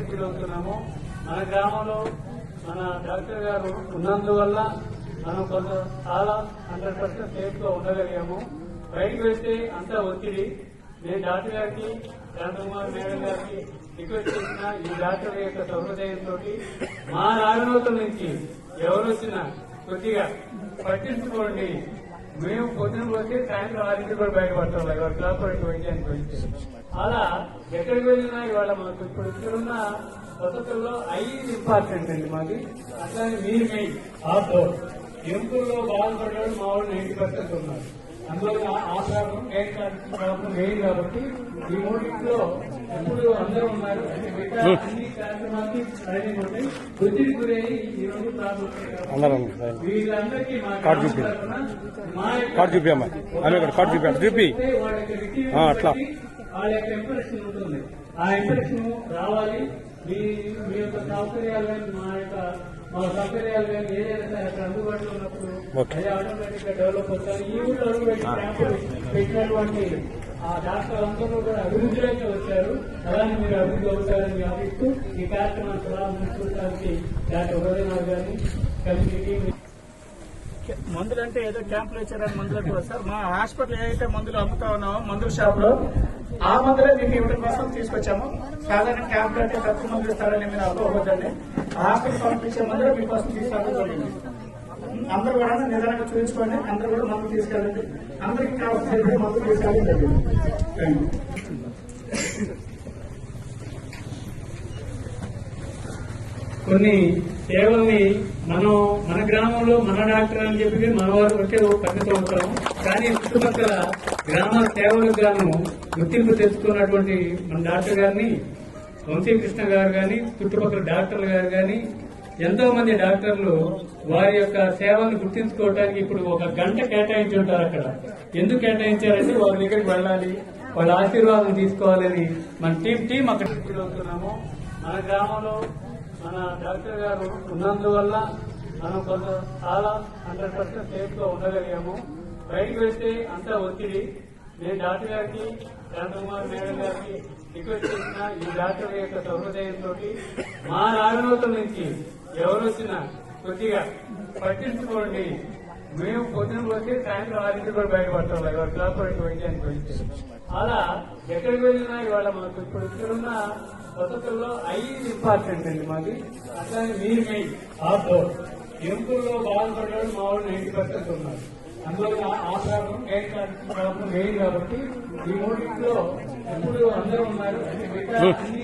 Feel అవుతున్నాము. మన గ్రామంలో మన డాక్టర్ గారు ఉన్నందువల్ల మనం కొంత చాలా 100% సేఫ్ గా ఉండగలిగాము. బయటకు వెళ్తే అంతా ఒత్తిడి. నేను డాక్టర్ గారికి, శాంతకుమార్ మేడం గారికి రిక్వెస్ట్ చేసిన ఈ డాక్టర్ యొక్క సౌహృదయంతో మా నాగనూతల నుంచి ఎవరు వచ్చినా కొద్దిగా పట్టించుకోండి. మేము పొద్దున పోతే సాయంత్రం 6 కూడా బయటపడతాం ఇవాళ కార్పొరేట్ వైద్యానికి వెళ్తే. అలా ఎక్కడికి వెళ్ళినా ఇవాళ మనకు ఇప్పుడు ఇక్కడున్న పద్ధతుల్లో 5 ఇంపార్టెంట్ అండి మాది. అట్లానే మీరు మెయిన్ అవుట్డోర్ ఎంపుల్లో బాధపడేవాడు మా వాళ్ళు 90% ఉన్నారు. అందులో ఆ ప్రాబ్లం మెయిన్ కాబట్టి ఈ మూడింట్లో ఎప్పుడు అందరూ ఉన్నారు. అంటే మిగతా అన్ని కార్యక్రమాలకి ట్రైనింగ్ ఉంటాయి. ఒత్తిడి గురయ్యి ఈ రోజు ప్రాబ్లం వీళ్ళందరికీ అట్లా వాళ్ళ యొక్క ఇంప్రెషన్ ఉంటుంది. ఆ ఇంప్రెషన్ రావాలి. మీ యొక్క సౌకర్యాలు కానీ మా సౌకర్యాలు కానీ ఏదైనా సరే అక్కడ అందుబాటులో ఉన్నప్పుడు అది ఆటోమేటిక్ గా డెవలప్ అవుతారు. ఈ ఊళ్ళో క్యాంపులు పెట్టినటువంటి ఆ డాక్టర్లందరూ కూడా అభివృద్ధిలోకి వచ్చారు. అలానే మీరు అభివృద్ధి అవుతారని ఆశిస్తూ ఈ కార్యక్రమాన్ని ప్రారంభించడానికి డాక్టర్ ఉదయనాథ్ గారిని కమిటీ మందులు అంటే ఏదో క్యాంపులు ఇచ్చారని మందులకు సార్ మా హాస్పిటల్ ఏదైతే మందులు అమ్ముతా ఉన్నామో మందుల షాప్ లో ఆ మందులే మీకు ఇవ్వడం కోసం తీసుకొచ్చాము. సాధారణ క్యాంపులు అంటే తక్కువ మందులు ఇస్తారని మీరు అవ్వకూడదండి. హాస్పిటల్ పంపించే మందులు మీకోసం తీసుకురావడం. అందరూ కూడా నిదానంగా చూపించుకోండి. అందరూ కూడా మందులు తీసుకెళ్ళండి. అందరికీ కావాల్సిన మందులు తీసుకెళ్ళండి. కొన్ని సేవల్ని మన గ్రామంలో మన డాక్టర్ అని చెప్పి మన వారు వచ్చే పద్ధతి ఉంటాము. కానీ చుట్టుపక్కల గ్రామ సేవలకు గాను గుర్తింపు తెచ్చుకున్నటువంటి మన డాక్టర్ గారిని వంశీకృష్ణ గారు కానీ చుట్టుపక్కల డాక్టర్లు గారు కానీ ఎంతో మంది డాక్టర్లు వారి యొక్క సేవలను గుర్తించుకోవడానికి ఇప్పుడు 1 గంట కేటాయించి ఉంటారు. అక్కడ ఎందుకు కేటాయించారంటే వారి దగ్గరికి వెళ్ళాలి, వాళ్ళ ఆశీర్వాదం తీసుకోవాలని మన టీం అక్కడ ఫీల్ అవుతున్నాము. మన గ్రామంలో మన డాక్టర్ గారు ఉన్నందువల్ల మనం కొంత చాలా 100% సేఫ్ గా ఉండగలిగాము. బయటకు వెళ్తే అంతా ఒత్తిడి. నేను డాక్టర్ గారికి, శాంతకుమార్ మేడం గారికి రిక్వెస్ట్ చేసిన ఈ డాక్టర్ యొక్క సౌహృదయంతో మా నాగనూతల నుంచి ఎవరు వచ్చినా కొద్దిగా పట్టించుకోండి. మేము పొద్దున పోతే సాయంత్రం 6 కూడా బయటపడతాం ఇవాళ కార్పొరేట్ వైద్యానికి వెళ్తే. అలా ఎక్కడికి వెళ్ళినా ఇవాళ మనకు ఇప్పుడు ఇక్కడున్న పద్ధతుల్లో 5 ఇంపార్టెంట్ అండి మాది. అట్లానే మీరు మెయిన్ అవుట్డోర్ ఎంపుల్లో బాధపడేవాడు మా వాళ్ళు 90% ఉన్నారు. అందులో ఆ ప్రాబ్లం మెయిన్ కాబట్టి ఈ మూడింట్లో ఎప్పుడు అందరూ ఉన్నారు. అంటే మిగతా అన్ని